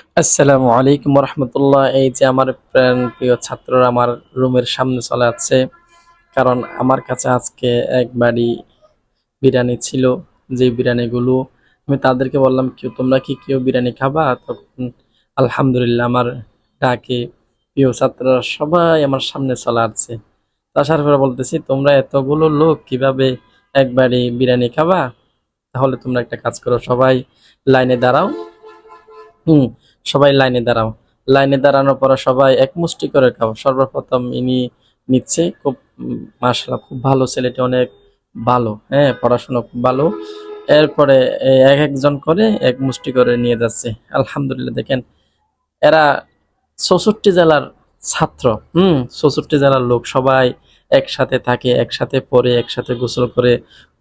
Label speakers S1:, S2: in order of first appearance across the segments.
S1: আসসালামু আলাইকুম রহমতুল্লাহ। এই যে আমার প্রিয় ছাত্ররা আমার রুমের সামনে চলে আসছে, কারণ আমার কাছে আজকে এক বাড়ি বিরিয়ানি ছিল। যে বিরিয়ানিগুলো আমি তাদেরকে বললাম, তোমরা কি কেউ বিরিয়ানি খাবা? তখন আলহামদুলিল্লাহ আমার ডাকে প্রিয় ছাত্ররা সবাই আমার সামনে চলে আসছে। আসার পরে বলতেছি, তোমরা এতগুলো লোক কিভাবে এক বাড়ি বিরিয়ানি খাবা? তাহলে তোমরা একটা কাজ করো, সবাই লাইনে দাঁড়াও। হুম, সবাই লাইনে দাঁড়াও। লাইনে দাঁড়ানোর পরে সবাই এক মুষ্টি করে খাও। সর্বপ্রথম ইনি নিচ্ছে, খুব মাশাআল্লাহ খুব ভালো ছেলেটি, অনেক ভালো, হ্যাঁ পড়াশোনা খুব ভালো। এরপরে এক একজন করে এক মুষ্টি করে নিয়ে যাচ্ছে। আলহামদুলিল্লাহ, দেখেন এরা ৬৪ জেলার ছাত্র। ৬৪ জেলার লোক সবাই একসাথে থাকে, একসাথে পড়ে, একসাথে গোসল করে,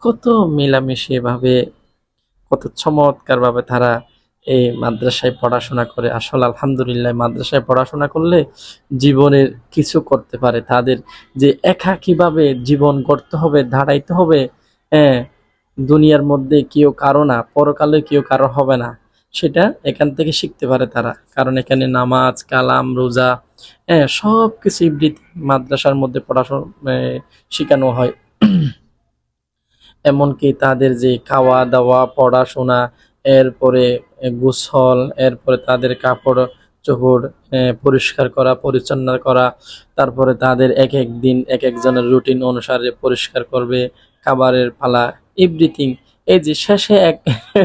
S1: কত মিলামিশি ভাবে, কত চমৎকার ভাবে তারা এই মাদ্রাসায় পড়াশোনা করে। আসলে আলহামদুলিল্লাহ, মাদ্রাসায় পড়াশোনা করলে জীবনের কিছু করতে পারে। তাদের যে একা কিভাবে জীবন গড়তে হবে, দাঁড়াইতে হবে, হ্যাঁ দুনিয়ার মধ্যে কেউ কারো না, পরকালে কেউ কারো হবে না, সেটা এখান থেকে শিখতে পারে তারা। কারণ এখানে নামাজ কালাম রোজা, হ্যাঁ সব কিছু ইবৃতি মাদ্রাসার মধ্যে পড়াশোনা শেখানো হয়। এমনকি তাদের যে খাওয়া দাওয়া, পড়াশোনা, এরপরে গোসল, এরপরে তাদের কাপড় চোপড় পরিষ্কার করা, পরিচ্ছন্ন করা, তারপরে তাদের এক এক দিন এক একজনের রুটিন অনুসারে পরিষ্কার করবে, খাবারের পালা, এভরিথিং। এই যে শেষে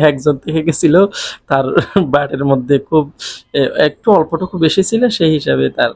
S1: একজন থেকে গেছিল, তার বাড়ির মধ্যে খুব একটু অল্পটুকু বেশি ছিল, সেই হিসাবে তার